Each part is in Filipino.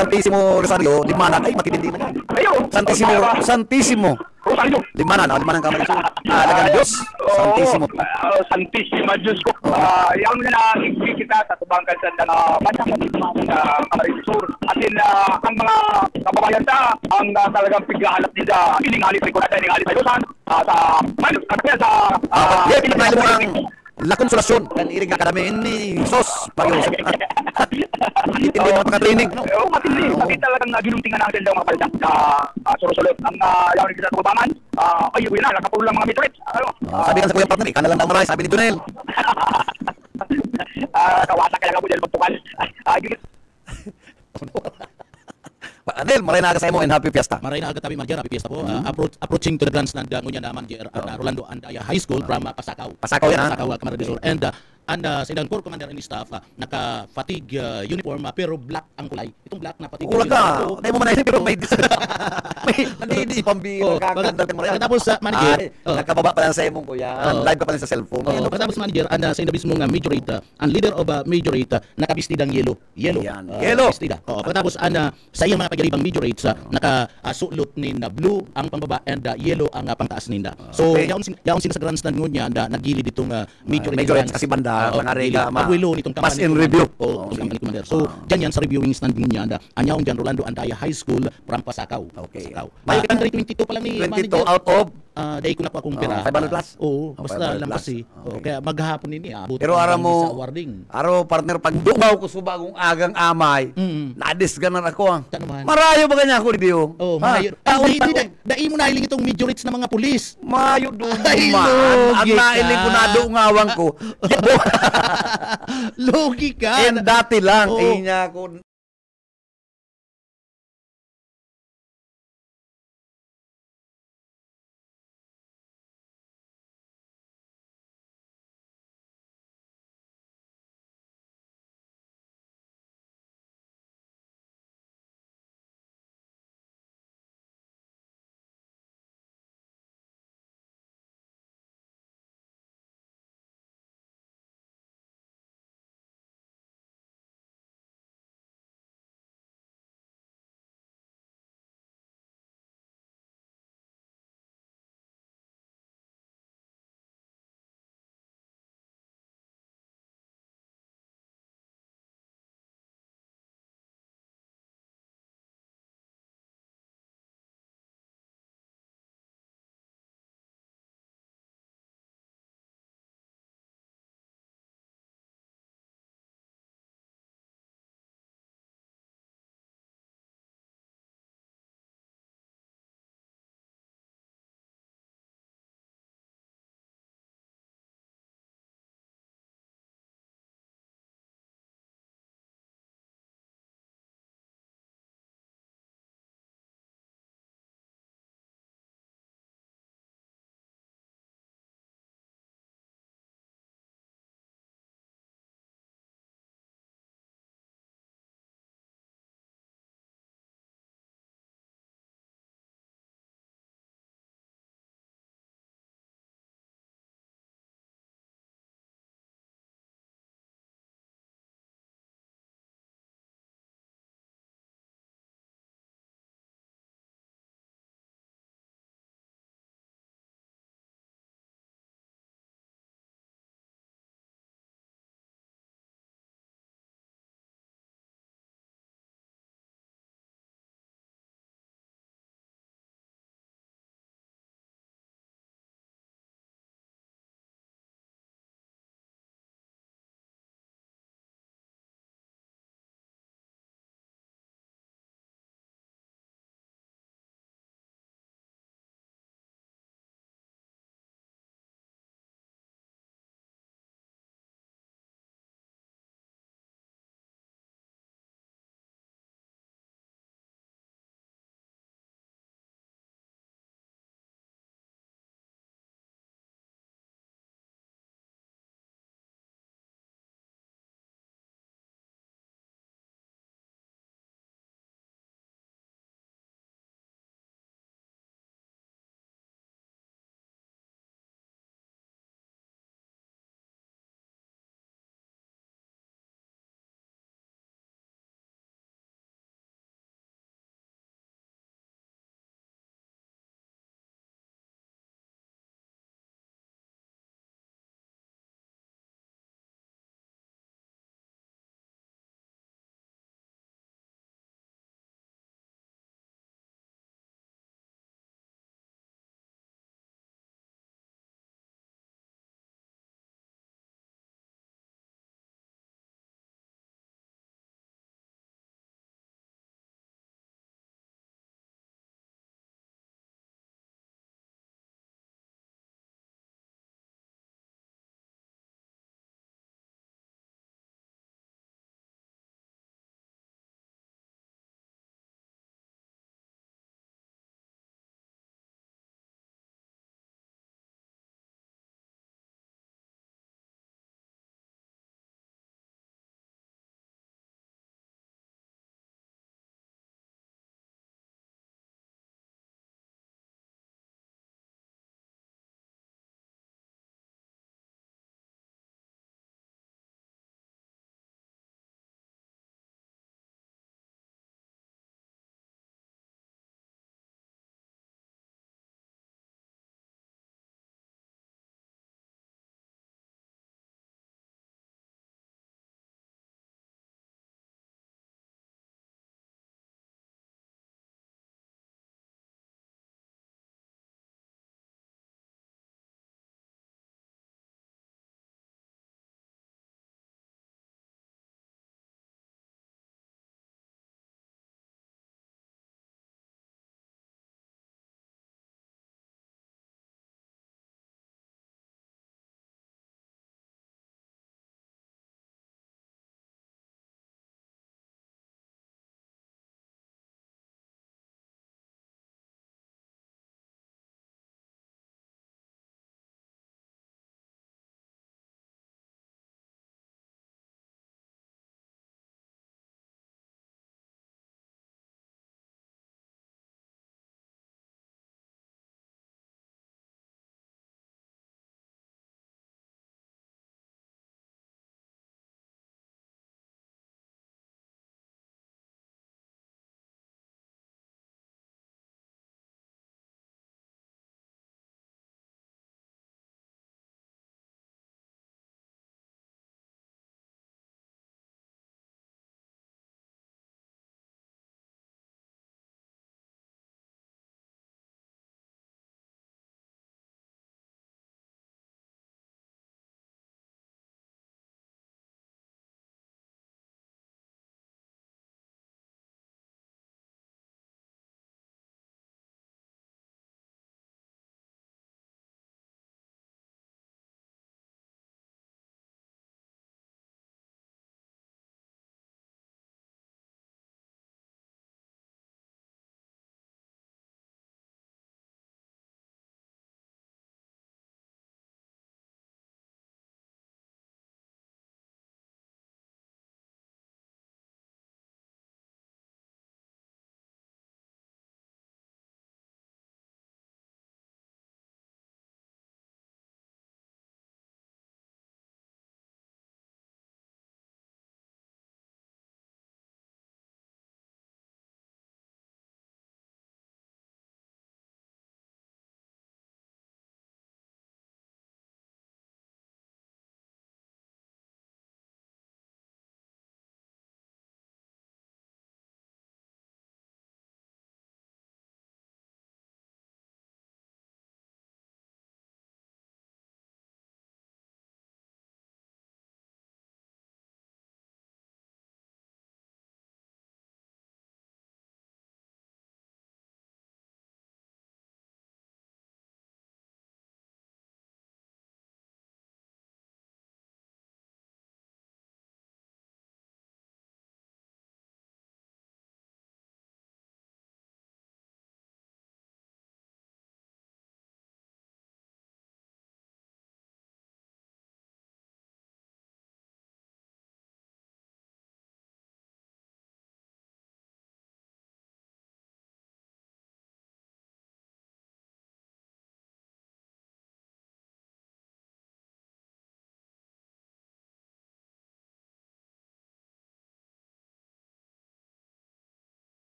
Santissimo Rosario, limanan, ay matitindi na yan. Ayun. Santissimo. Rosario. Limanan kamay so. Alagang Diyos, Santissimo. Santissima Diyos ko. Yang na kita sa tubang kalsad na bansa sa Camarines Sur. At din ang mga kababayan sa ang talagang piglahanap nila iningalit rin ko natin, iningalit tayo sa Pinagmahal mo ang La Consolacion kan iring akademi ini sos pagyo. Hindi mo makatraining. Oo, matindi. Kasi talagang ginuntingan natin daw mga paldak sa surusulot. Ang yaw kita sa kubangan, ay yun na, nakapulo lang mga meteorite. Sabi kan sa kuya partner, ikaw na lang daw maray, sabi ni Junel. Kawasak kaya ka mo dyan magtukal. Adel, maray na sa mo and happy fiesta. Maray na agad kami Marger, happy fiesta po. Approaching to the grandstand ngunya naman Rolando Andaya High School from Pasakaw. Pasakaw yan, ha? Pasakaw, Camarines Sur. And sa ilang core commander and staff, naka-fatigue uniform pero black ang kulay. Itong black na fatigue Ulag ka. uniform. Dahil mo manaysin pero may hindi pambira kakandal mo yan. Pagkatapos sa manager, nakababa pa lang sa imong kuya. Live ka pa lang sa cellphone. pagkatapos manager, sa indabis mong majorate, ang leader of majorate, nakabistidang yellow. Yellow. Yellow. Bistida. Pagkatapos sa iyang mga pagalibang majorate, naka-sutlot ni na blue ang pangbaba and yellow ang pangtaas ninda. So, yaon sila sa grandstand ngunya na nagilid itong Majorate kasi banda. Mga rega Pagwilo nitong mas in review. Commander. So, dyan yan sa reviewing stand niya. Anyaw dyan Rolando Andaya High School from Pasakaw. Okay. May 22 pa lang ni 22 manager. out of Dahil ko na po akong pera. 500 plus? Oo, basta 500 lang plus. kasi. Okay. Kaya maghapon nini. Pero ara mo, sa awarding. aro partner, pag dumaw ko sa bagong agang amay, nadisganan ako. Tanuman. Marayo ba ganyan ako, Ribio? Oh, mayo. Dahil mo nahiling itong majorities ng mga pulis. Mayo doon Ay, man. Ang logi ka. nailing ko na doon ngawang ko. Logi ka. And dati lang, Oo. ay niya ako,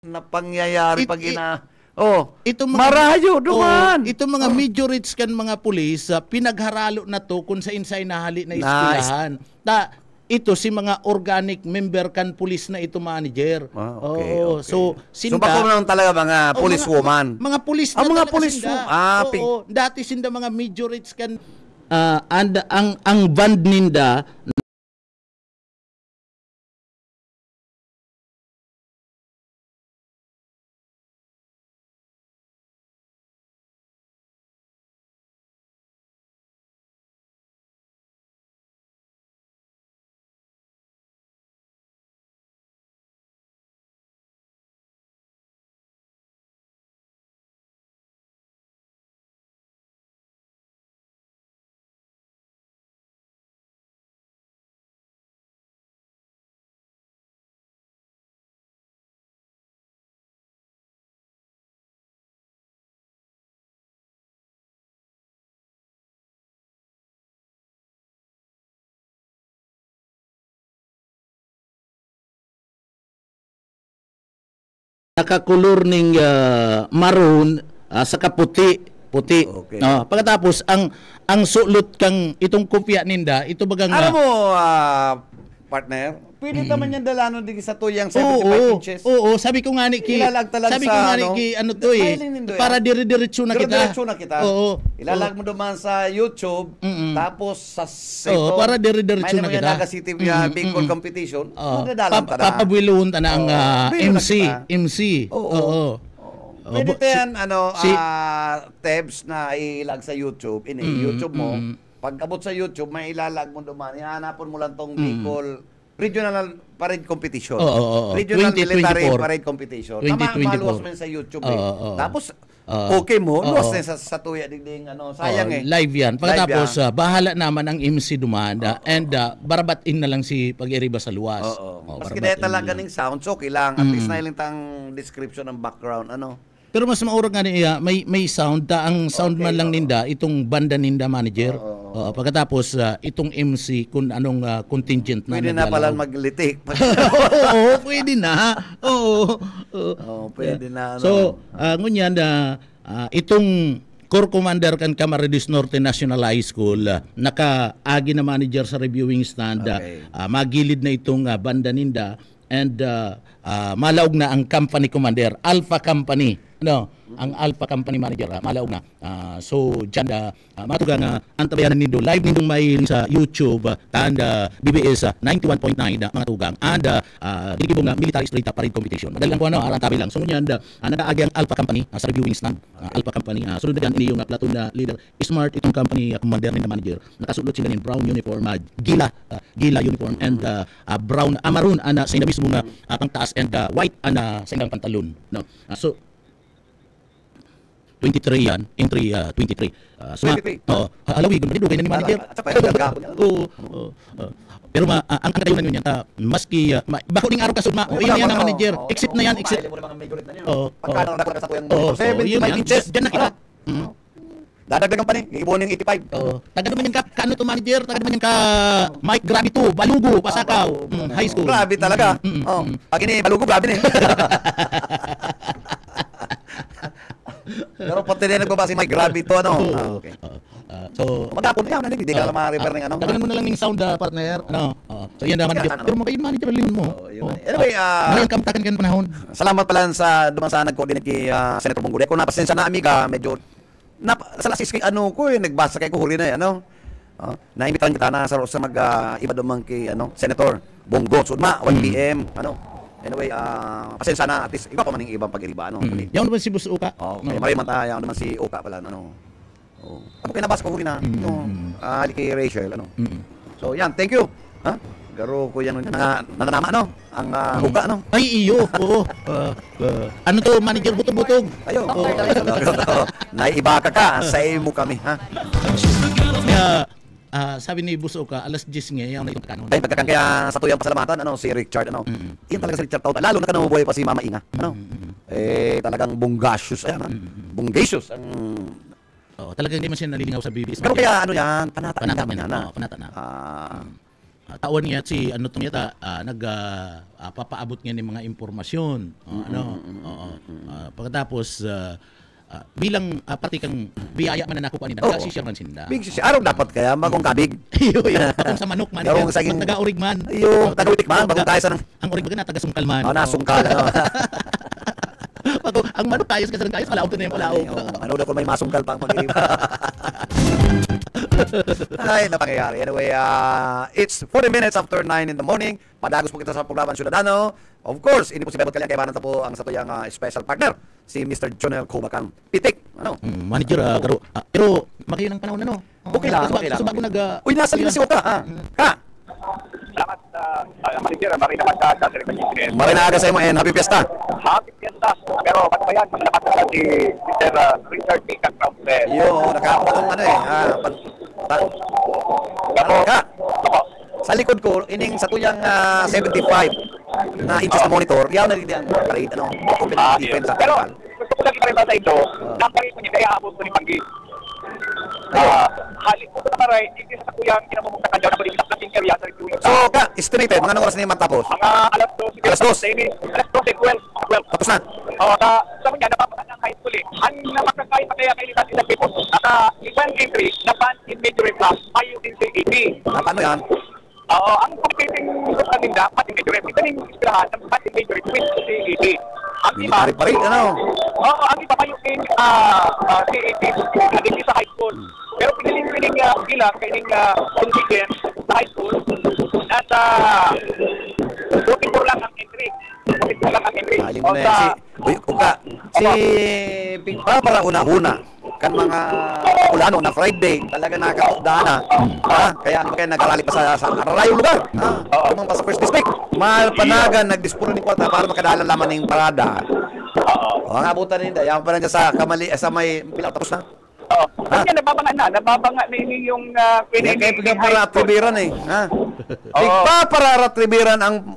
na pangyayari pag itong marayo duman. Itong mga majorities kan mga pulis, pinagharalo na to kung sa insay nahali na eskwelahan. Ito si mga organic member kan pulis na ito manager. Okay. So sinda, so bako naman talaga mga police woman. Mga pulis na mga pulis sinda. Dati sinda mga majorities kan ang band ninda nakakulor ning maroon sa kaputi. Okay. Pagkatapos ang sulot kang itong kopya ninda, ito bagang ano mo partner, pwede naman yan dalano din sa tuyang 75 inches. Oo, sabi ko nga ni sabi ko nga ni ano to para dire-diretso na kita. Diretso na kita. Ilalag mo duman sa YouTube, tapos sa para dire-diretso na kita. May naman City Bicol competition, madadalang ta na. Papabuilon ta na ang MC. Pwede yan, tabs na ilag sa YouTube, YouTube mo. Pag abot sa YouTube, may ilalag mo duman, ihanapon mo lang tong Bicol Regional Parade Competition. Regional 2024. Military Parade Competition. Maluwas mo sa YouTube. Tapos, okay mo, luwas na sa tuya ding sayang live yan. Pagkatapos, bahala naman ang MC dumanda and barabatin na lang si pag-iriba sa luwas. Maski dahil talaga ng sound, so kailang at least na ilang tang description ng background, Pero mas maurag nga niya, may sound, ang sound man lang ninda, itong banda ninda manager. Pagkatapos, itong MC, kung anong contingent na pwede na pala maglitik. Pwede na. Pwede na. So, ngunyan, itong Corps Commander kan Camarines Norte National High School, nakaagi na manager sa reviewing stand, magilid na itong banda ninda, and malaog na ang company commander, Alpha Company. Ang Alpha Company manager, malaog na. So, dyan, matugang antabayanan nindo, live nindong may sa YouTube, and BBS 91.9 mga tugang, and dinikibong military street parade competition. Madali lang po, arantabi lang. So, ngunyan, nakaagi ang Alpha Company sa reviewing stand. Alpha Company, sunod na yan, ini yung platoon na leader, smart itong company commander na manager. Nakasulot sila ng brown uniform, gila uniform, and brown, maroon, sa inabis mo nga pangtaas, and white, sa inang pantalon. So, 23 yan, entry 23. So, halawig, dugay na ni manager. Pero ang kayo na yun, maski, bako ning araw kasud yan ang manager. Exit na yan, exit. Pagkano na sa tuyang 75 inches, dyan na kita. Dadagdagan pa ibuon yung 85. Taga naman yung ano to manager, taga naman yung Mike Grabe to, Balugo, Pasakaw, high school. Grabe talaga. Pag ini Balugo, grabe na. Pero pati din nagbabase Mike Grabe to, okay. So, magapon yan, hindi ka lang ma-repair ng Taga mo na lang ng sound partner, So, yan naman. Pero mo kayo manager lingon mo. Anyway, ngayon kamtakan kan panahon. Salamat pala sa duman sa nag-coordinate kay Senator Bonggol. Kung napasensya na amiga, medyo sa lasis kay nagbasa kay ko huli na naimbitan kita na sa iba duman kay Senator Bongo. Sudma 1 PM Anyway, pasensya na, at least iba pa man yung ibang pag-iriba. Yan naman si Boss Uka. Okay, mariman tayo naman si Uka pala. Ako kinabasa ko huli na. Ali kay Rachel. So yan, thank you. Garo ko yan nananama ang Uka Ay iyo. Oo. Ano to manager butog-butog? Ayo. Naiiba ka sa imo kami sabi ni Boss Uka, alas 10 ngayon na itong kanon. Dahil pagkakang kaya sa tuyang pasalamatan, si Richard, Iyan talaga si Richard Tauta. Lalo na kanamubuhay pa si Mama Inga, talagang bungacious, bungacious ang... Talagang hindi man siya nalilingaw sa BBS. Pero kaya yan, panata na. Panata na. taon niya si ano tong yata papaabot niya ng mga impormasyon. Pagkatapos bilang pati kang biyaya man na nakuha nila, kasi siya man sinda. Big siya. Araw dapat kaya magong kabig. Kung sa manok man, Garong saging taga-urig man. Yung taga-urig man, bagong tayo sa ang urig baga na taga-sungkal man. nasungkal. Ang manok kayos kasi kayos palaog na yung palaog. Ano daw kung may masungkal pang mag-iba. Ay, napangyayari. Anyway, it's 40 minutes after 9 in the morning. Padagos po kita sa programa Ciudadano. Of course, hindi po si Bebot Kalyang kaibanan po ang satuyang special partner, si Mr. Jonel Kubakang Pitik. Ano? Manager, pero makiyo ng panahon ano. Okay lang, okay lang. So bago Uy, nasa linas si Oka. Ha? Salamat, manager. Marinaman sa Secretary. Marinaga sa imo and happy fiesta. Happy fiesta. Pero ba't ba yan? Malapat na si Mr. Richard P. Cacrauser. Nakapatong ano eh. Ka. Sa likod ko, ining sa tuyang 75 na inches na monitor, yaw na rin yan. Karit, open defense sa pero kapal. gusto ko lang iparita sa ito, naparin mo niya, kaya abot ko ni Panggi. Halik ko na maray, hindi sa kuyang kinamumukta ka dyan, napalimilak na ting area sa reviewing. So, estimated, mga anong oras na yung matapos? Mga alas 2. Alas 12. Tapos na? Oo, sabi niya, napapakan ng high school eh. Ang napakakain pa kaya kailitan sila people, ibang entry, na ban in major class, ayusin sa AP. Paano yan? Oo, ang competing group na nila, pati major rep, ito rin yung inspirahan ng pati major rep with CAP. Ang iba, Military pa rin, oo, ang iba pa yung CAP, hindi sa high school. Pero piniling bilang, kailing contingent sa high school, at 44 lang ang entry. 44 lang ang entry. Aling mo na yan. Si Pigpa para una-una. Kan mga ulano na Friday, talaga nakakaudaan na. Kaya ano kayo nag-arali pa sa ararayong lugar. Tumang pa sa first district. Malpanagan, nagdispuro ni Kwarta para makadala laman ng parada. Ang abutan nila, yan pa na sa kamali, sa may pilaw, tapos na. Kasi nababanga na yung Kaya Pigpa para retribiran eh. Pigpa para retribiran ang...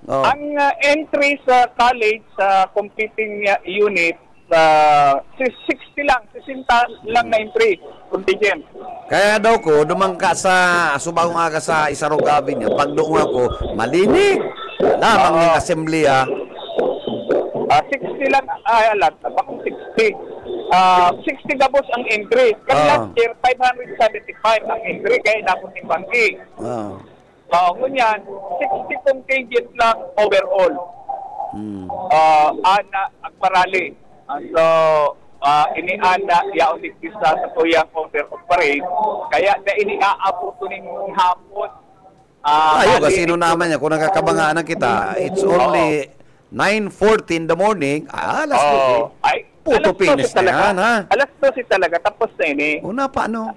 Ang entry sa college sa competing unit, 60 lang, 60 lang na entry contingent. Kaya daw ko, dumangka sa subang aga sa Isarogabi niya. Pag doon ako, malinig. Lamang ng assembleya. 60 lang, alat, bakong 60. 60 gabos ang entry. Kasi last year, 575 ang entry, kaya napon yung bangki. Ngunyan, 60 contingent lang overall. Ana ang parali. So, iniana yaon sa tuyang over-operate. Kaya na iniaabot ko ning hapon. Kasi sino naman niya, kung nakakabangaan kita, it's only 9:40 in the morning, alas 12. Puto finish na yan, ha? Alas 12 talaga, tapos na ini. Una pa, ano?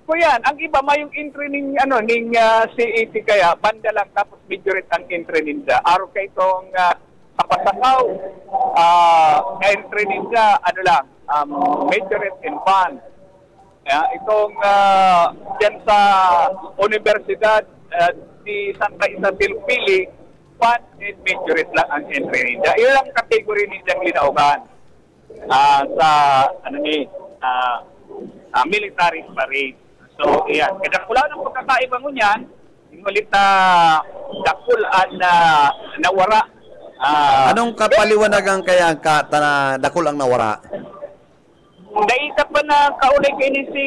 Kuyan, ang iba may yung entry ning CAT kaya banda lang tapos majority ang entry ninja. Araw kay itong kapasakaw entry ninja majority in fund. Itong diyan sa Universidad di Santa Isabel Pili, fund and majority lang ang entry ninja. Ilang kategory ninja ang linaugan sa military parade. So, iyan. Kaya dakula ng pagkakaiba mo niyan, ingulit na dakulaan na nawara. Anong kapaliwanagan kaya na dakul ang nawara? Naisap pa na kaulay kayo ni si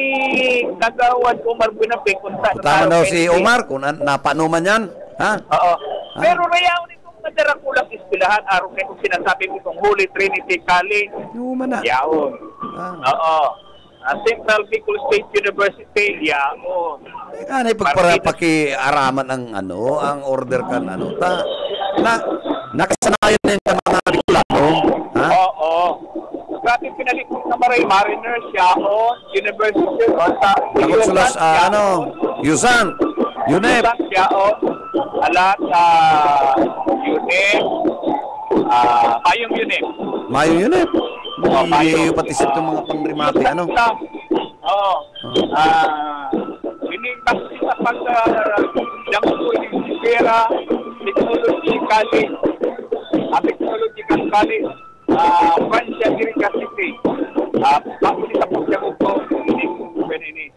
Kagawad Omar Buenape kung saan. Tama daw si Omar, kung napano man yan. Ha? Oo. Pero rayaw nitong nadarakulang ispilahan, araw kayo kung sinasabi mo itong Holy Trinity College. Human na. Yaon. Oo. Central Bicol State University, yaon. Ano pagparapakiaraman ang order kan nakasanayan na yung mga regulado, ha? Oo. Grabe pinalit ng Mariners, yaon, University, sa Nakutsulas, Yusan, UNEP. Yaon, alat, UNEP, Mayong UNEP. Mayong UNEP. May patisip ng mga pangrimati, ano? Oo. Initas sa pag-dampo yung Sierra Technological College, Francia America City. Pagpuli sa pagkakuto, ini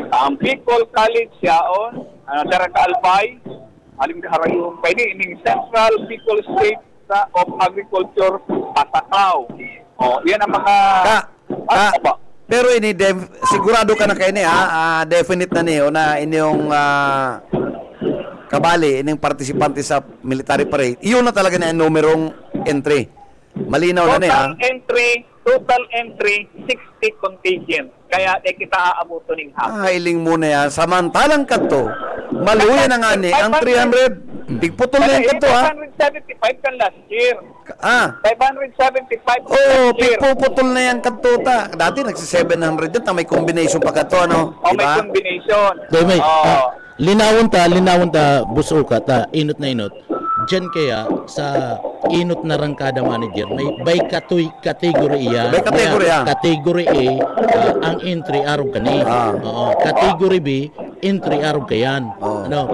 ang Bicol College yaon, Daraga Albay, alim kaharayong pa ini Central Bicol State of Agriculture, Pasakaw. Yan ang mga... Pero ini sigurado ka na kayo definite na niyo na inyong kabali, inyong partisipante sa military parade. Iyon na talaga na yung numerong entry. Malinaw na niya. Total entry, 60 contingent. Kaya kita aabuto ng hapon. Hiling muna yan. Samantalang kato, maluya na nga ni ang 300. Tigputol na yung kato, ha? 575 kan last year. 575 Oo, puputol na yan kato ta. Dati nagsi-700 yan, may combination pa kato, ano? May combination. Linawon ta, busuka ta, inot na inot. Diyan kaya sa inot na rangkada manager may by category iya. By category ya. Category A ang entry araw kani. Category B entry araw kayan.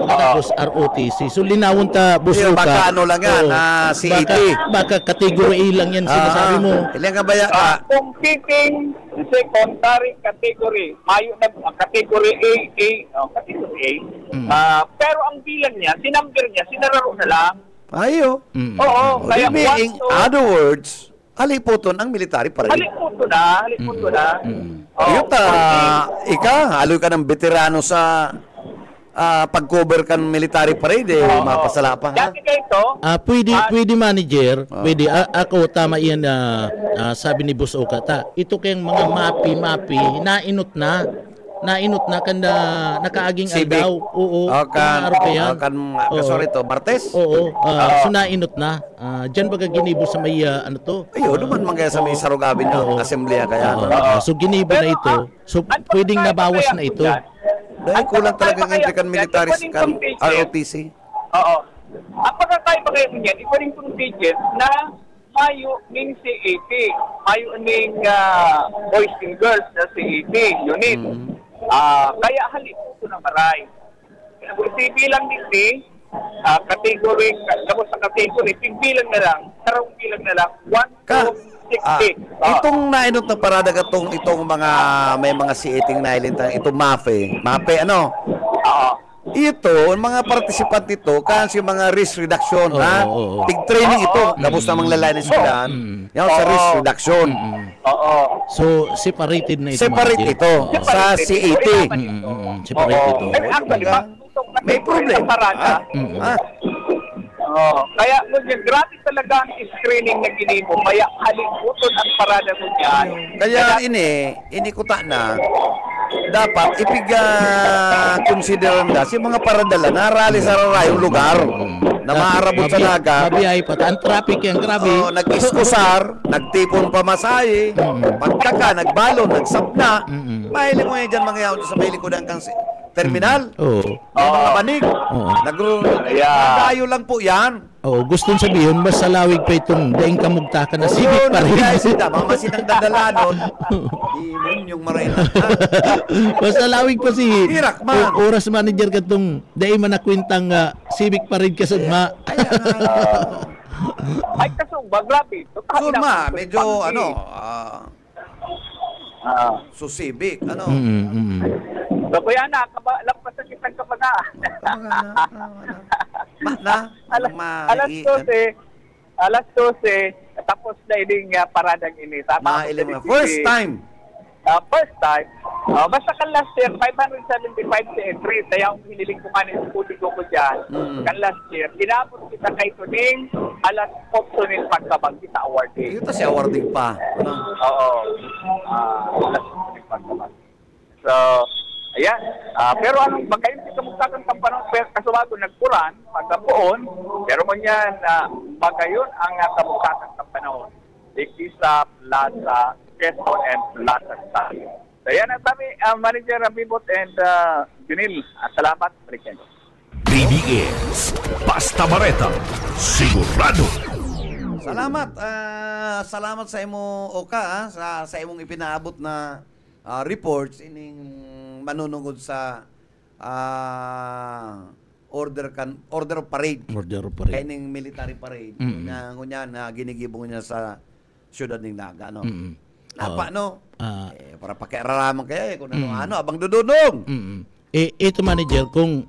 Tapos ROTC. So linawon ta busuka. Baka ano lang yan, CET. Baka category A lang yan sinasabi mo. Ilang ka ba yan? Competing secondary category. Mayo na category category A. Pero ang bilang niya, sinumber niya, sinararo na lang. Ayo. Oo. Kaya in other words, haliputon ang military parade. Haliputon na. Haloy ka ng veterano sa pag-cover kan military parade, mapasala pa. Dati kayo ito. Pwede manager, pwede. Ako, tama yan sabi ni Boss Okata. Ito kayong mga mapi, nainot na kanda nakaaging aldaw. Oo. Sorry to, Martes? Oo. So nainot na. Diyan baga ginibo sa may Ayo, duman man kaya sa may sarugabin ng asembleya kaya. So ginibo na ito. So pwedeng nabawas na ito. Dahil kulang talaga ng Indican militaris kan ROTC. Oo. Ang pagkakaiba kayo niyan, iba rin contingent na mayo ning CAT. Mayo ning boys and girls na CAT unit. Kaya haliputo na maray. Bilang dito, category, tapos sa category, bilang na lang, sarong bilang na lang, 1 to 60. Itong nainot na parada itong mga, may mga CAT na ilintang, itong MAFE ano? ito, ang mga participant ito, kasi mga risk reduction, ha? Tig-training ito. Tapos namang lalay ng eskwelahan. Yan sa risk reduction. Oo. So, separated na ito. Separate Manager. ito sa Separate. CAT. Separate ito. Eh, actually, May problem. Parada. Ha? Kaya grabe talaga ang screening na gini mo. Kaya halikuton ang parada mo niyan. Kaya ini kuta na dapat consider na si mga paradala na rally sa rarayong lugar na maarabot sa naga. Mabiyay pa. Ang traffic yan, grabe. Nag-iskusar, nagtipon pamasahe, pagkaka, nagbalon, nagsapna. Mahilig mo yan dyan mga yaon sa mahilig ko na ang terminal. Mga banig. Nagdayo lang po yan. Gustong sabihin, mas salawig pa itong daing kamugtakan na civic pa rin. Mamasin ang dadalanon. Di yung marailan. Mas salawig pa si Hirak man. oras manager ka itong daing manakwintang civic pa rin kasama. Ay, kasumba, grabe. Suma, medyo susibik, So, kuya na, lampas sa kitang kapana. Alas 12, tapos na ining paradang ini. First time. First time. Basta kan last year, 575 sa entry. Kaya yung hiniling ko nga ng publiko ko dyan. Kan last year, inabot kita kay Tuning, alas 8 nil pagkabagi sa awarding. Ito si awarding pa. Oo. Alas 8 nil pagkabagi. So, ayan. Pero anong magkainti ka magkakang kampanong kasuwago nagpuran, pagkapoon, pero mo yan, magayon ang kamukakang kampanong. Ikisa, Plaza, Quezon, and Plaza Style. So, yan ang sabi, Manager Bibot and Junil. Salamat. Balikin. BBS, Basta Bareta, sigurado. Salamat. Salamat sa imo, Oka, sa imong ipinaabot na reports ining manunungod sa order of parade. Order of parade. Kaining military parade. Ngunyan na ginigibong niya sa siyudad ng Naga, no? Napa, no? Para pakiararaman kaya kung ano, abang dudunong. Ito manager,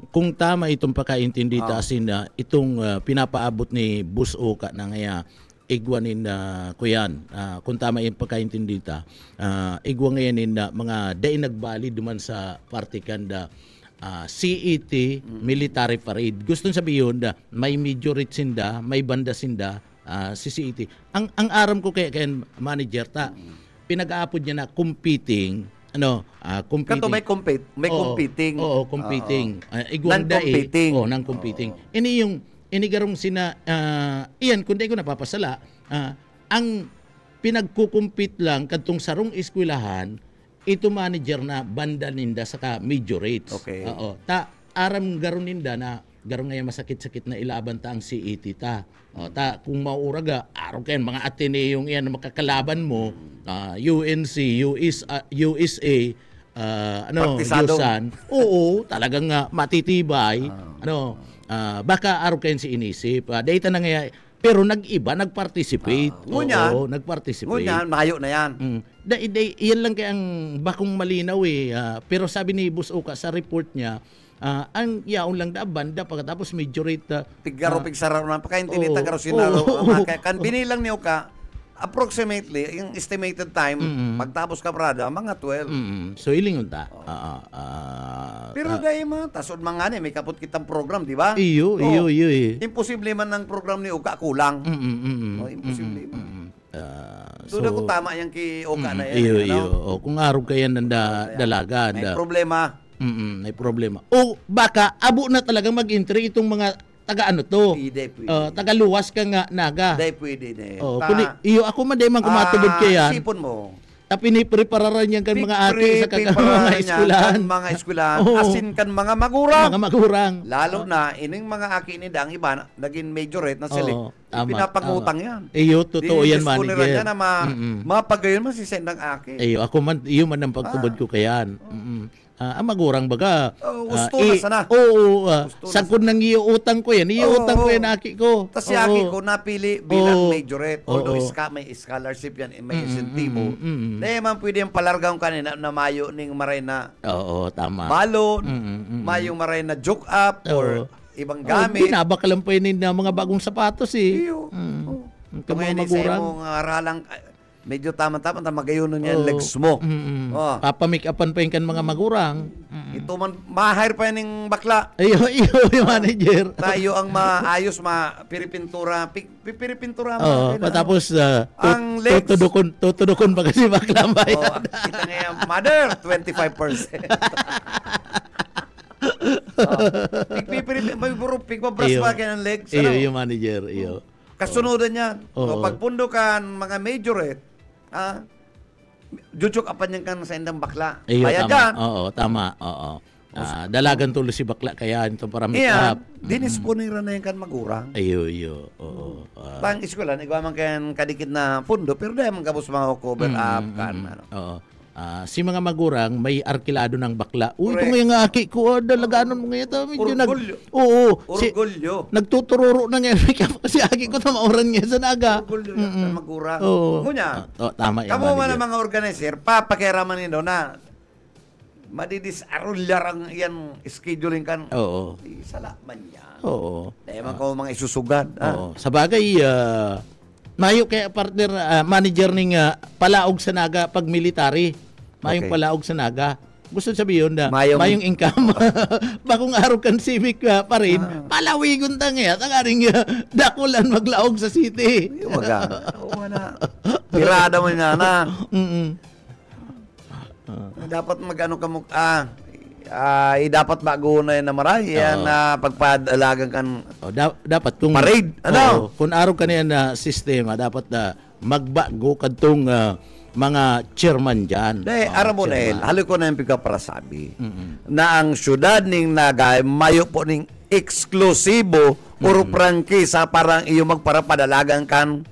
kung tama itong pakaintindi tasin na itong pinapaabot ni Bus Oka na ngaya igwanin na kuyan, kung tama yung pagkaintindi ta, igwa ngayon na mga day nagbali duman sa partikan da CET military parade. Gusto sabihin na may majority sinda, may banda sinda si CET. Ang aram ko kaya manager ta, pinag-aapod niya na competing Kanto may competing. Oo, competing. Igwang non-competing. Non-competing. Ini garong sina iyan kundi ko napapasala ang pinagkukumpit lang kadtong sarong eskwelahan ito manager na banda ninda saka major rates. Okay. Ta aram garon ninda na garong ngayon masakit-sakit na ilaban ta ang CET ta. Ta kung mauraga araw kayan mga Ateneong yan makakalaban mo UNC, USA Yusan. Oo, talagang matitibay. Baka araw kayo si inisip. Data na nga, pero nag-iba, nag-participate. Oo, nag-participate. Ngunyan, mahayo na yan. Iyan lang kaya ang bakong malinaw pero sabi ni Bus Oka sa report niya, ang yaon lang da banda pagkatapos majority tigaro pigsaraw na pagkaintindi tagaro sinalo kan binilang niyo ka approximately yung estimated time pagtapos ka brada mga 12. So ilingon ta. Pero dahil tasod mga may kapot kitang program, di ba? Iyo. Imposible man ng program ni Oka kulang. Imposible man. Doon ako tama yung kay Oka na yan. Iyo. Kung araw kayo nanda dalaga. May problema. May problema. O baka abo na talagang mag-entry itong mga taga-ano to. Pwede. Taga-luwas ka nga naga. Pwede na. Iyo ako maday man kumatubod kayan. Sipon mo. Pinipararan yan kan mga ate sa mga eskwelahan. Mga eskwelahan. Asin kan mga magurang. Mga magurang. Lalo na, ining mga aki ni Dang iba, naging majorate na sila. Pinapangutang yan. Iyo, totoo yan, manager. Yan na mapagayon masisend ng aki. Iyo, ako man, iyo man ang pagtubod ko kayan. ang magurang baga. Gusto na sana. Oo, Gusto na sagkod nang iuutang ko yan. Iuutang ko yan aki ko. Tapos si Aki ko napili bilang Oo. majorette. Although Oo. may scholarship yan, may insentibo. Dahil man pwede yung palargang kanina na mayo ning maray na Oo, tama. balon, mayong maray na joke up or ibang gamit. Binabakalan pa yun ng mga bagong sapatos eh. Iyo. Ito mga Ngayon sa magurang. imong aralang, medyo tama-tama na magayon niya yung legs mo. Oh. Papamake upan pa yung kan mga magurang. Ito man, mahire pa yan yung bakla. Iyo, yung manager. Tayo ang maayos, piripintura, piripintura mo. Oo, patapos Ang legs. tutudukon pa kasi bakla ba yan? Oh, kita ngayon, mother, 25%. Pigpabras Iyo. pa kayo ng legs. Iyo, yung manager. Iyo. Kasunodan yan. Oo. O, pagpundukan, mga majorette, jujuk apan yan kan sa indang bakla. Iyo, Kaya tama. dyan, Oo, tama. Oo. Dalagan tulo si bakla kaya ito para make iya, up. dinisponira na yan kan magurang. Iyo. Oo. Tang eskwela, ikaw man kayan kadikit na pundo, pero dahil man kapos mga cover up kan. Ano. Oo. Si mga magurang may arkilado ng bakla. Uy, ito Correct. ngayon nga aki ko, dalaganon mo ngayon. Medyo Orgulyo. Oo. Orgulyo. Nagtutururo na ngayon. Kasi aki ko tamauran ngayon sa naga. Orgulyo yan sa magurang. Oo. Ngunya, Tama yan. kamo man manager. ang mga organizer, papakiraman nito na madidisarullar ang yan scheduling kan. Oo. Sala man yan. Oo. Dahil man ko mga isusugad. Oo. Sa bagay, mayo kaya partner, manager ning palaog sa naga pag military. Mayong Okay. palaog sa naga. Gusto sabihin na Mayong- income. Bagong araw kan civic pa rin, palawigon ta nga. Tangaring dakulan maglaog sa city. Yung maga. Oo na. Pirada mo nga na. Dapat magano ka mo. Dapat bago na yan na maray. Yan na pagpadalagan kan. Dapat kung Parade, ano? kung araw kanina na sistema, dapat na magbago kadtong mga chairman diyan. Dahil Aramonel, halo ko na yung pagkaparasabi na ang syudad ning Nagay mayo po ning eksklusibo or prangkisa parang iyo magparapadalagan kan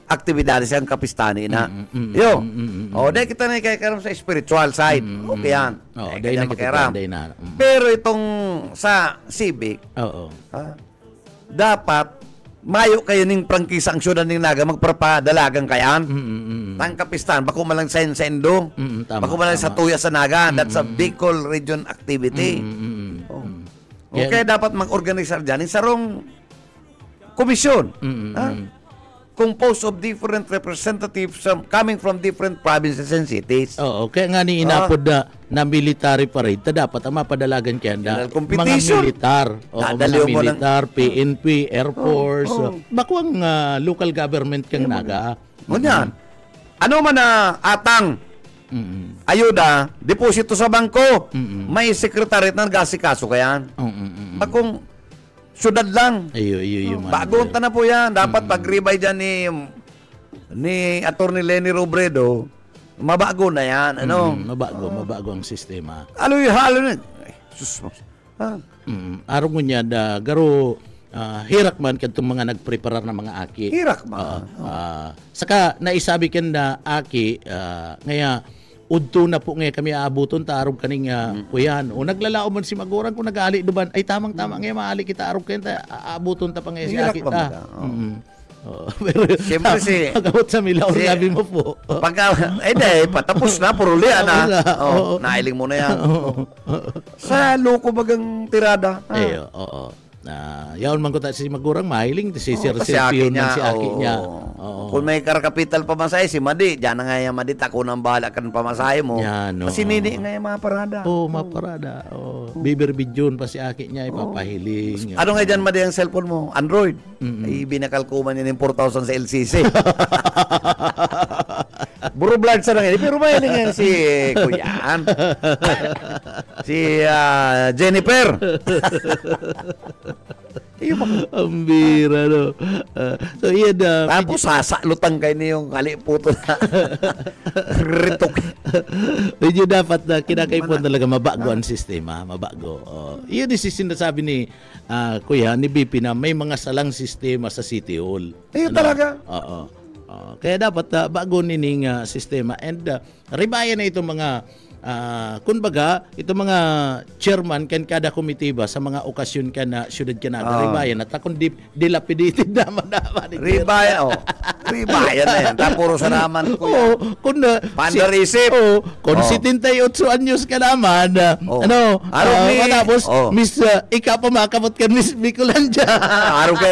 aktibidades ang kapistani na. Yo. O, dahil kita na ikaikaram sa spiritual side. Okay yan. Dahil na kita, dahil na. Pero itong sa civic, Oo. dapat mayo kayo ning prangkisa ang syudad ning Naga magparapadalagan kayan. Tang kapistan, bako malang sa Sendo. Tama, Bako malang sa tama. Tuya sa Naga. That's a Bicol region activity. Oh. Okay, dapat mag-organisar dyan. Sarong komisyon. Composed of different representatives coming from different provinces and cities. Oo, kaya nga ni inapod na military parade, dapat ang mapadalagan kaya na General competition. mga militar. Oo, Dadaliw mga mo ng- militar, PNP, Air Force. Bako ang local government kang naga. Ngunyan. Ano man na atang ayuda, deposito sa bangko, may sekretariat na nag-asikaso kayan. Bagong syudad lang. Yung Bagong na po yan. Dapat pag-ribay dyan ni Atty. Lenny Robredo, mabago na yan. Ano? mabago ang sistema. Halo na. Ay, sus mo. Araw mo niya, garo hirak man kadtong mga nagpreparar na mga aki. Hirak ma. Saka naisabi ken na aki ngaya udto na po ngayon kami aabuton ta arog kaning kuyan. O naglalao man si magurang kung nag-ali duban ay tamang-tama ngayon maali kita arog kayo ta aabuton ta pa ngayon si Hirak aki pa ta. mga. Pero Siyempre si- pagabot sa milaw si- sabi mo po. Patapos na, purulian na. Tapos na, oo. Nailing mo na yan. Sa loko bagang tirada. Oo. Yaon man ko ta si magurang mahiling si Sir Kasi Sergio aki niya. man si aki oo. niya. Kung may karakapital pamasahe, si Madi, diyan na nga yung Madi, tako nang bahala ka ng pamasahe mo. Yan, oo. Kasi nini nga yung mga parada. Maparada. Biber bidyon pa si aki niya ipapahiling. Ano nga dyan, Madi, ang cellphone mo? Android. Ay, binakalkuman yun yung 4,000 sa LCC. Buro blood sa nangyari. Pero mahiling yan si Kuyan. Si Jennifer. Ang bira, no? So, yan Tapos sasalutang kayo niyo yung kaliputo na ritok. medyo dapat na kinakaipon talaga mabago ang sistema. Mabago. Iyon yung sinasabi ni Kuya, ni BP na may mga salang sistema sa City Hall. Ayun talaga. Kaya dapat bago nining sistema and ribayan na itong mga Kumbaga, ito mga chairman kan kada komite ba sa mga okasyon ka na syudad ka na ribayan at akong dilapidated naman ni Ribayan, Ribayan na yan. Tapuro sa naman ko yan. Kung Pandarisip. kung 78 anyos ka naman, matapos, Miss, ikaw pa makabot ka, Miss Bicolandia. Araw ka,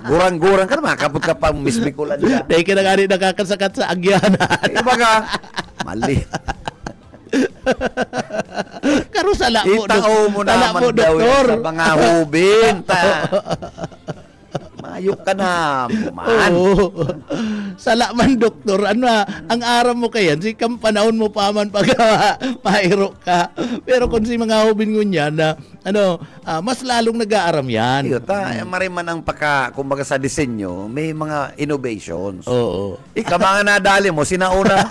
gurang-gurang ka na, makabot ka pa, Miss Bicolandia. Dahil ka na nga rin nakakasakat sa agyanan. Iba ka, mali. Karo sala mo, Itao mo naman daw sa mga hubin. Mayok ka na, man. Sala man, doktor. Ang aram mo kayan, si kam panahon mo pa man pag mahiro ka. Pero kung si mga hubin ngunyan na, mas lalong nag-aaram yan. Mariman ang kumbaga sa disenyo, may mga innovations. Oo. Ika mga nadali mo, sinauna.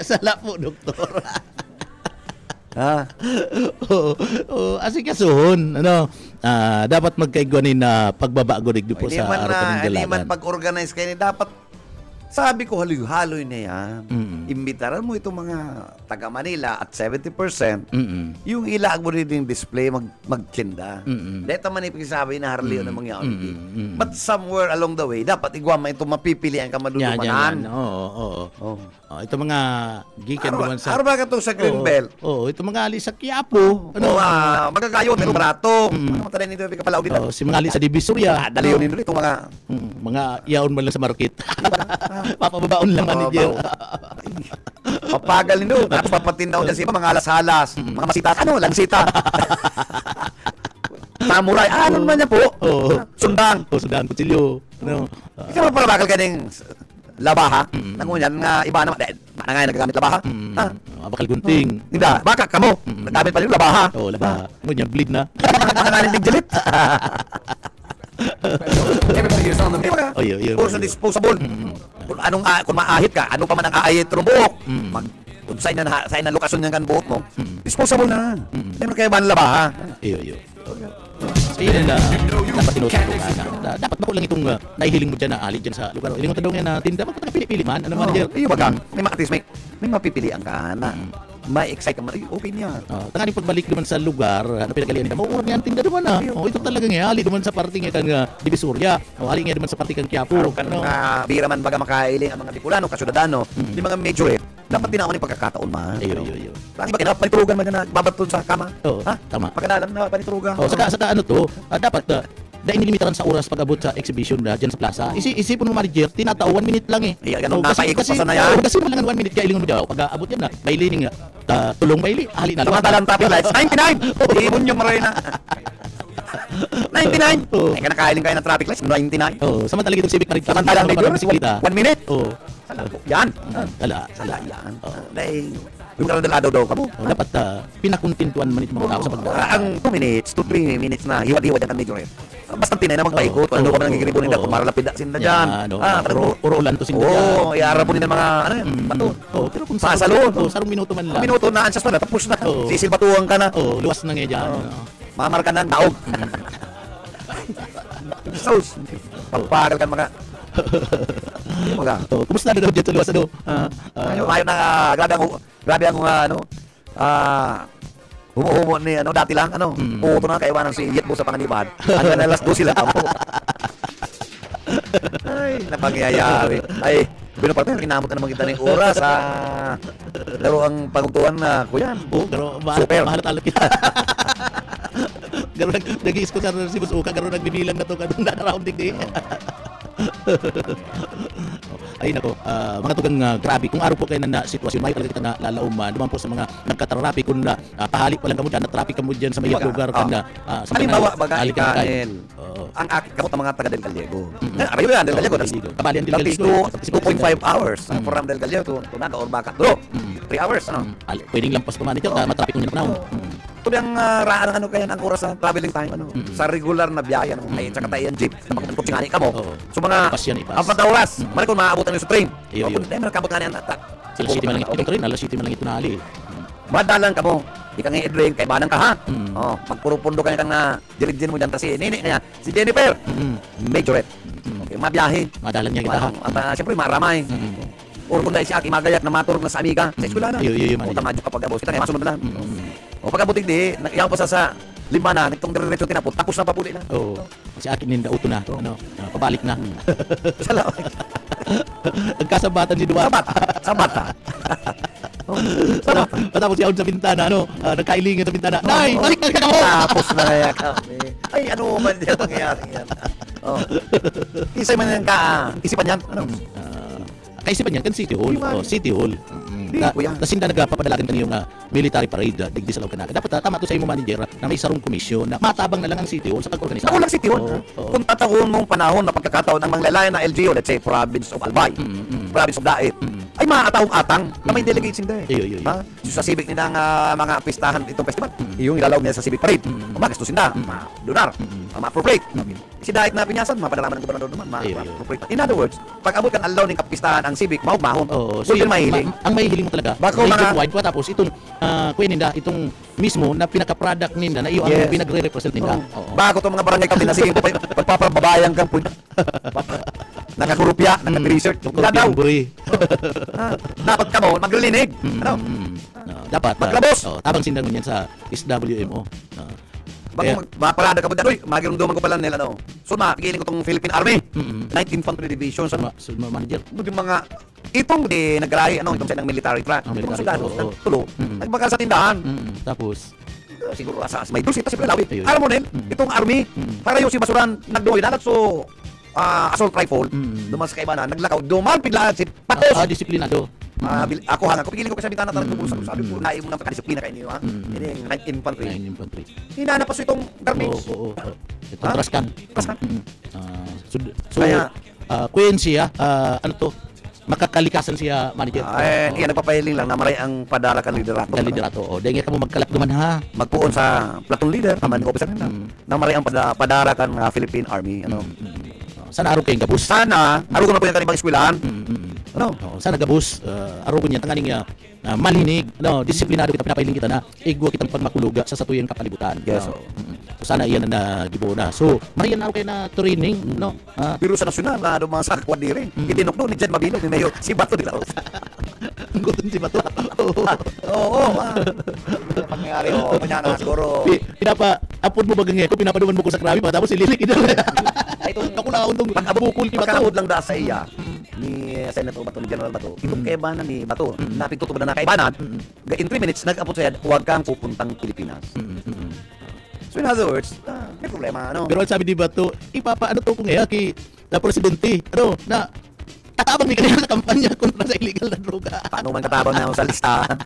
Sala po, doktor. Ha? Asikasuhon, dapat magkaigwanin na pagbabago digdo po sa araw ng dalagan. Hindi man pag-organize kayo, dapat sabi ko haloy-haloy na yan. Imbitaran mo itong mga taga Manila at 70%, yung ilaag mo rin yung display magtinda. Dito man ipagsasabi na harliyo ng mga yaon. But somewhere along the way, dapat igwama itong mapipilian ka madudumanan. Oo. Ito mga gikan naman sa... Araw ba ka itong sa Greenbelt? Ito mga ali sa Quiapo. Magagayon, pero barato. Matarin nito, kapalaw dito. Si mga ali sa Divisoria. Daliyon nito itong mga yaon man lang sa market. Papababaon lang manager. Papagal nito. Tapos papatindaw dyan siya, mga alas-halas. Mga masita. Lansita. Samurai. Ano naman niya po? Sundang. Sundang, kutsilyo. Kasi mapalabakal ka ng labaha. Nangunyan nga iba naman. Mana nga nagagamit labaha? Bakal gunting. Hindi. Baka kamo. Nagamit pa rin labaha. Labaha. Ngunyan, bleed na. Mga nga nagjalit. Everybody is on the Puro disposable. Kung maahit ka, ano pa man ang aahit ng buhok. Kung sa'yo na lokasyon niyan kan buhok mo, disposable na. Never kayo ba ang labaha? Iyo. So yun na dapat tinututukan na dapat mo lang itong nahihiling mo dyan na alid dyan sa lugar. Ilingon tanong yan na tinda, dapat pili-pili man. Ano manager? Iyo ba kang? May mapipilian ka na. May excite ka man. Open yan. Tanganin pagbalik naman sa lugar, pinagalian ka, mauurang yan tinda naman na. Ito talaga nga, ali naman sa parting kan Divisoria. Ali nga naman sa parting kan Quiapo. Bira man baga makailing ang mga Bicolano, Kasyudadano, di mga major dapat tinaman yung pagkakataon man. Iyo. Bakit ba kinapaliturugan man na babaton sa kama? Ha? Tama. Pagkadalam na paniturugan. Saka dapat dahil nilimitaran sa oras pag-abot sa exhibition na dyan sa plaza. Isipon mo manager, tinatao 1 minute lang eh. Ganun napaikot pa sa na yan. Kasi lang 1 minute, kaya ilingon mo dyan. Pag-abot yan na, baili nga, tulong baili, hali na. Tumatalang traffic lights, 99! Ibon yung maray na. 99! Ay kinakailing kayo ng traffic lights, 99. Samantalang itong civic na rin. Samantalang medyo, 1 minute. Yan. Sala yan. Dahil, yung karadaladaw daw ka mo. Dapat pinakuntintuan man itong mga tao sa pagdaan. Ang 2 minutes to 3 minutes na hiwad-hiwad yan kan medyo rin. Basta tinay na magpaikot. Ano ka man nagigiribunin na kung maralapid sinda dyan. Puro ulan to sinda dyan. Iarap po nila mga bato. Pero kung pasalon. Sarong minuto man lang. Minuto na, ansas pa na, tapos na. Sisil batuang ka na. Luwas na nga dyan. Mamar ka na, daog. Sauce. Pagpagal ka mga... Kumusta na daw dyan sa luwas? Ayaw na, grabe ang humuhumo ni dati lang puto na kaiwanan si Yetbo sa panganiban. Hanggang na alas 2 sila kamo. Ay, napangyayari. Ay, binapatay kinamot na naman kita ng oras sa laro ang pagtutuan na kuyan. Pero super mahal talaga kita. Garo nag-iis ko sa si Boss Uka, garo nagbibilang na to kadung round digdi. Ay nako, mga tugang grabe. Kung araw po kayo na sitwasyon, may talaga kita na lalauman. Naman po sa mga nagka-traffic, kung pahalik pa lang kamo dyan, na-traffic kamo dyan sa may lugar. Halimbawa, baga ikain. Ang kamot ng mga taga Del Gallego. Abayo yan, Del Gallego. Kabalian Del Gallego. 2.5 hours from Del Gallego to Naga or Bacat. 3 hours. Pwedeng lampas pa man ito, matraffic mo nyo na. Ito yung raan kaya ang oras sa traveling time sa regular na biyahe ay tsaka tayo yung jeep na makikot singani ka mo. So mga 4 oras, mali kung maabutan nyo sa train. Kung di mo nakabot nga niyan, Alas City man lang ito rin, Alas City man lang ito na ali. Madalang ka mo, di ka nga i-drink, kay banang ka ha. Magpuro-pundo ka kang na dilig-din mo dyan, kasi nini kaya, si Jennifer, majorette. Okay, mabiyahe. Madalang niya kita ha. Siyempre maramay. Or kung dahil si Aki magayak na maturog na sa amiga, sa eskwela na. Iyo, O manager. tamadyo kapag abos, kita kaya masunod na lang. O pagkabuting di, iyaw pa sa lima na, nagtong diretso tinapot, tapos na papuli na. Oo. Si akin ninda uto na, pabalik na. Salamat. Nagkasabatan si Duwa. Sabat ha. Tapos si Aun sa bintana, nagkailingan sa bintana. Nay, balik na ka mo! Tapos na kaya kami. Ay, ano man yan mangyayari yan. Oh. Isay man yan isipan yan. Ano? Kaisipan niya kan City Hall. City Hall. Sinda nagpapadalagan kaniyong military parade digdi sa Laucanaka. Dapat tama to sa imong manager na may sarong komisyon na matabang na lang ang City Hall sa pag-organisa. Ako lang City Hall. Kung tataon mong panahon na pagkakataon ng mga lalayan na LGU, let's say province of Albay, province of Daet, ay maatawang-atang na may delegates hindi. Ha? Sa civic nila mga pistahan itong festival, yung ilalaw nila sa civic parade, makastusin na, ma-donar, ma-appropriate. Si Daet na pinyasan, mapadalaman ng gobernador naman, ma-appropriate. In other words, pag abot kan alaw ng kapistahan ang civic, mahon. So yun mahiling. Ang mahiling mo talaga, bako mga wide pa tapos itong ninda, itong mismo na pinaka-product ninda na iyo ang pinagre-represent ninda. Bago itong mga barangay kapit na sige, pagpapababayan kang punta. Nakakurupya, naka-research. Daw. Dapat ka mo, maglilinig. Ano? Dapat. Maglabos. Tabang sindang niyan sa SWMO. Bago maparada ka po dyan, magirumduman ko pala nila, So, mapigiling ko itong Philippine Army, 19th Infantry Division, manager. Yung mga, itong di nagrahi, itong sa military track, itong sundalo, tulo, nagbakal sa tindahan. Tapos, siguro sa may dulce, tapos lawi. Alam mo nil, itong army, para yung si Basuran, nagdumoy na, so, assault rifle, duman sa kaibanan, naglakaw, duman, piglaan, si Patos. Disiplinado. Ako hanga, pigiling ko kasi bintana talagang tungkol sa sabi ko, naay mo ng pagkadisiplina kayo niyo, ha? Ini yung 9th Infantry. Hinanap pa so itong garbage. Itong traskan. So, Kaya, Queen siya, makakalikasan siya, manager. Iyan, nagpapahiling lang na maray ang padarakan liderato. Liderato. Dahil ka mo magkalakduman ha. Magpuon sa platoon leader, commanding officer nila, na maray ang padarakan Philippine Army. Sana araw kayong gabus. Sana, araw ko na po yung kanibang eskwelahan. Sana gabus, araw ko niya, tanganing malinig, disiplinado kita, pinapahiling kita na igwa kitang pagmakuluga sa satuyang kapalibutan. Yes. So, sana iyan na gibo na. So, mariyan araw kayo na training, Biro sa nasyonal, mga sa kwadire. Itinokno ni Jen Mabilo, ni Mayor, si Bato nila. Gutom si Bato. Oo. Pangyari, kanya siguro. Apod mo bagang ko, pinapaduman mo ko sa krabi, tapos ililik ito. Ako na untong pag-abukul ki Bato. Pagkaod lang da sa iya, ni Senator Bato, ni General Bato, itong kaibanan ni Bato, napituto na kaibanan, in 3 minutes, nag-apot siya, huwag kang pupuntang Pilipinas. So in other words, may problema, Pero sabi ni Bato, ipapaano to kung kay na presidente, na katabang ni kanila sa kampanya kontra sa illegal na droga. Paano man katabang na sa listahan?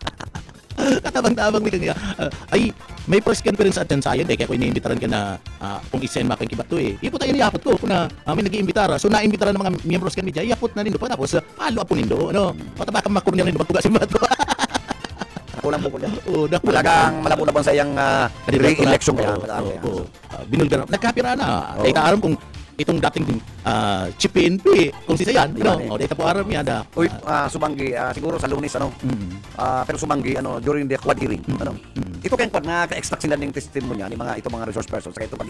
Katabang-tabang ni kanya. Ay, may press conference at sayan kaya ko iniimbitaran ka na kung isen makang kibato Ipot tayo niapot ko kung may nag-iimbitara. So naimbitaran ng mga miyembros kan media, iapot na nindo pa tapos palo apo nindo, Patabakang makurnya nindo magtuga si Bato. Ako lang po niya. Talagang malabo-labang sa iyang re-election kaya. Binulgar. Nagkapira na. Dahil aram kung itong dating Chief PNP, kung sisa yan, dahil po aram yan. Uy, sumanggi, siguro sa Lunes, pero sumanggi, during the quad hearing, ito kayong pag naka-extract sila ng testimony ni mga resource persons, saka ito pag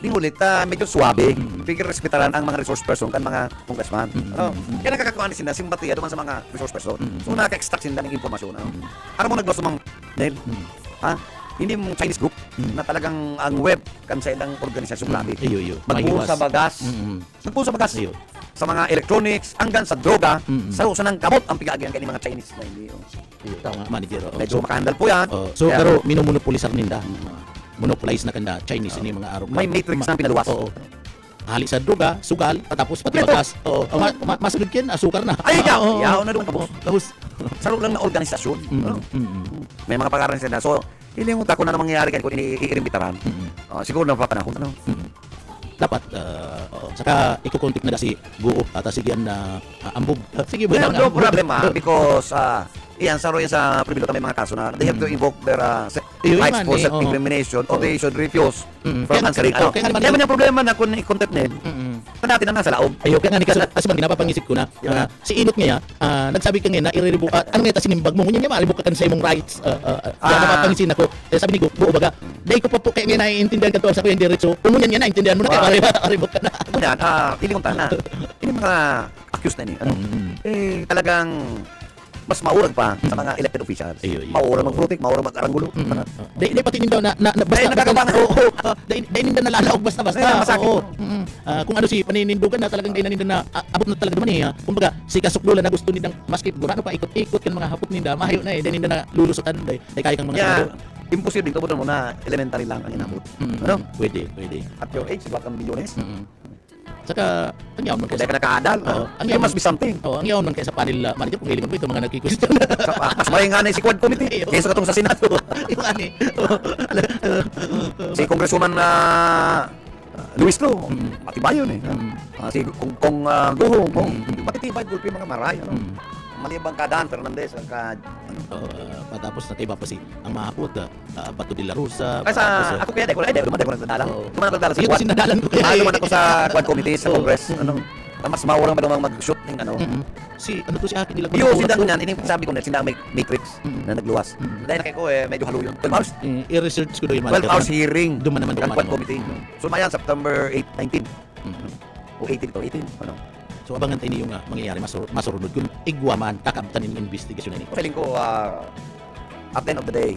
ulit, medyo suwabe, pigil respetaran ang mga resource person kan mga congressman. Kaya nakakakuha sila, simpatiya duman sa mga resource person. So naka-extract sila ng impormasyon. Aram mo naglos mang, Nel, hindi mong Chinese group na talagang ang web kan sa ilang organisasyon labi. Magpuon sa bagas. Magpuon sa bagas. Sa mga electronics, hanggang sa droga, sa ng kamot ang pigagyan kay mga Chinese na hindi. Tama, manager. Medyo makahandal po yan. So, pero minomonopolize ninda. Monopolize na kanda Chinese ini mga araw. May matrix na pinaluwas. Hali sa droga, sugal, tapos pati bagas. Masagad yan, asukar na. Ay, yaw na doon tapos. Saro lang na organisasyon. May mga pag-aaral sila. So, hindi mo tako na mangyayari kung iirimbitaran. Siguro na papanahon. Dapat, saka ikukontik na si Guo at sigyan na ambog. Sige ba? No problema because iyan saro yan sa pribilyo may mga kaso na they have to invoke their rights for self-incrimination or they should refuse from answering. Kaya man yung problema na kung i-contempt nil, natin na nasa laog. Ayaw, kaya nga ni Kasman, napapangisip ko na si Inot nga nagsabi ka nga na i-revoke, ano nga sinimbag mo, ngunyan nga ma-revoke sa imong rights. Kaya napapangisin ako, sabi ni Guo baga, dahil ko pa po kaya nga naiintindihan ka to sa kuyang diretso, kung ngunyan nga naiintindihan mo na kaya ma-revoke ka na. Ngunyan, pili kong tana. Ini mga mga accused na ni, ano, talagang mas maurag pa sa mga elected officials. Maurag mag-protect, maurag mag-aranggulo. Dahil pati nindaw na basta nagkakabangan. Dahil nindaw nalalaog basta-basta. Oo. Kung ano si paninindugan na talagang dahil nindaw na abot na talaga naman eh. Kumbaga si Kasuklola na gusto nindang maskip gurano pa ikot-ikot kan mga hapot ninda mahayo na eh. Dahil nindaw na lulusutan dahil kaya kang mga Yeah, imposible kabutan mo na elementary lang ang inabot. Ano? Pwede. At your age, wag kang bilyones. Saka ang yaon man Kaya ka nakaadal. There must be something. ang yaon man kaya sa panel manager kung hiling mo ito mga nagki-question. Mas may nga na si Quad Committee kaysa katong sa Senado. Yung ani. Si Congresswoman Luis Lo, matibay yun eh. Si Kung Guho, matitibay gulpi mga maray. Malibang ka Dan Fernandez ang ka Patapos na iba pa si ang mahapot Bato de la Rosa. Kasi ako kaya duman ko nagdadala. Duman ako nagdadala sa Yun Quad. sinadalan ko. Duman ako sa Quad Committee sa Congress. Mas maurang ba naman mag-shoot ng ano. Si ano to si akin nila. Yung sindan ko niyan, sabi ko na sindan may matrix na nagluwas. Dahil nakay ko medyo halo yun. 12 hours. I-research ko doon yung 12 hours hearing. Duman naman Quad Committee. So mayan September 8, 19. O 18 to, 18. Ano? So abangan tayo yung mangyayari masurunod kung igwaman kakabtan ng investigasyon na ito. Feeling ko at the end of the day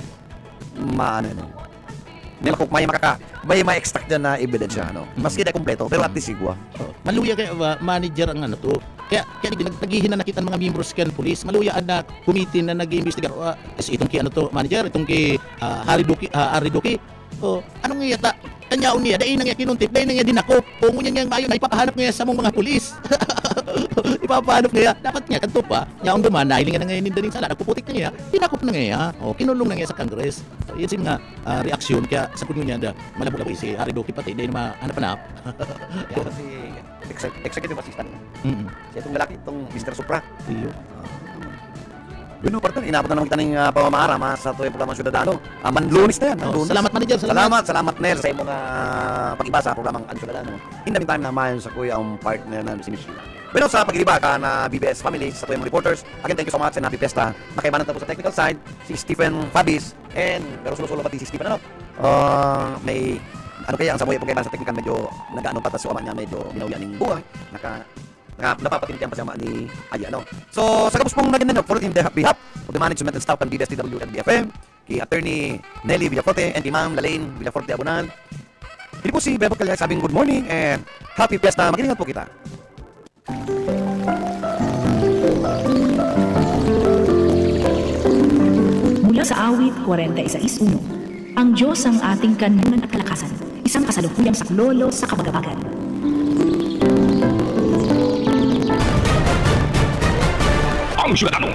may ma-extract dyan na ebidensya, ano. Maski na kompleto, pero at least igwa. Maluya kaya manager ang ano to. Kaya naghihin na nakita mga membros kan police. Maluya na committee na nag-iimbestigar. Itong ki ano to manager, itong ki Aridoki. Anong nga yata? Kanyaon niya, dahil nang kinuntip, dahil nang dinakop. Kung ngunyan niyang mayo, ipapahanap niya sa mga pulis. Ipapahanap niya, dapat niya, kanto pa, niya ang duman, dahil nga ngayon din sala, nagpuputik na niya, dinakop na niya, kinulong na niya sa Congress. Yan si mga reaksyon, kaya sa kunyo niya, malabo-labo si Aridoki pati, dahil mahanap-hanap. Si executive assistant. Siya itong lalaki, itong Mr. Supra. Bueno, partan inabot na naman kita ng pamamara sa tuwing programang Ciudadano. Manlunis na yan. Salamat manager, Salamat Nel sa imong pag-iba sa programang Ciudadano. In the meantime naman sa kuya ang partner namin si Michelle. Bueno, sa pag-iba ka na BBS family sa tuwing reporters, again thank you so much and happy fiesta. Nakaibanan po sa technical side si Stephen Fabis and pero sulo-sulo pati si Stephen may ano kaya ang samoy pagkaiba sa technical medyo nag-ano patas sa niya medyo binawyan ng buhay. Napapatintihan pa siya ni Aya, no? So, sa kapos pong naging follow in the behalf of the management and staff ng BDSTW and BFM, kay Attorney Nelly Villaforte and kay Ma'am Lalaine Villaforte Abunal. Hindi po si Bebo Calya sabing good morning and happy fiesta. Mag-ingat po kita. Mula sa awit 46.1, ang Diyos ang ating kanlungan at kalakasan, isang kasalukuyang saklolo sa kabagabagan. Ang Ciudadano.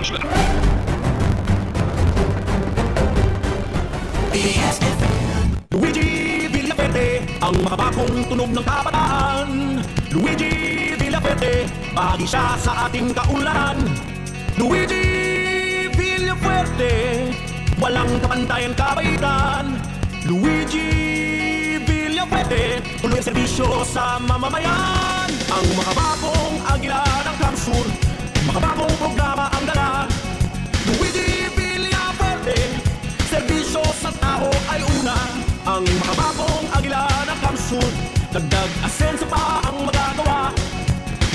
Luigi Villaferte, ang makabakong tunog ng kabataan. Luigi Villaferte, bahagi siya sa ating kaunlaran. Luigi Villaferte, walang kapantayan kabaitan. Luigi Villaferte, tuloy ang serbisyo sa mamamayan. Ang makabakong agila ng Kamsur, makabagong programa ang dala. Luigi Villaferte, serbisyo sa tao ay una. Ang makabagong agila ng Kamsur, dagdag asenso pa ang magagawa.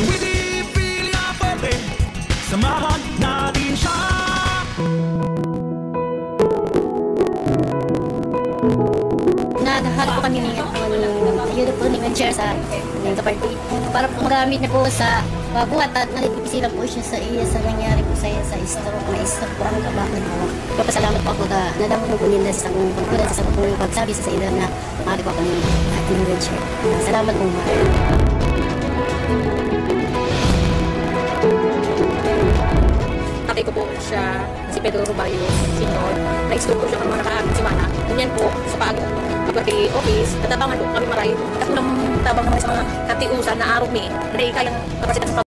Luigi Villaferte, samahan natin siya. Naghahanap po kami ng yun po ni chair sa party para po magamit niya po sa buhat at nalipisilan po siya sa nangyari po sa stroke. Na-stroke po ang kabakit po. Papasalamat po ako na nadamot po nila sa pagkulan sa pagsabi sa ila na maaari po kami ating wheelchair. Salamat po mga. Tatay ko po siya, si Pedro Rubayos, Senior. Na-stroke po siya ng mga nakaraang simana. Ganyan po sa pag-pati office, natabangan po kami maray. At unang tabang naman sa mga katiusan na arumi, na kayang kapasitas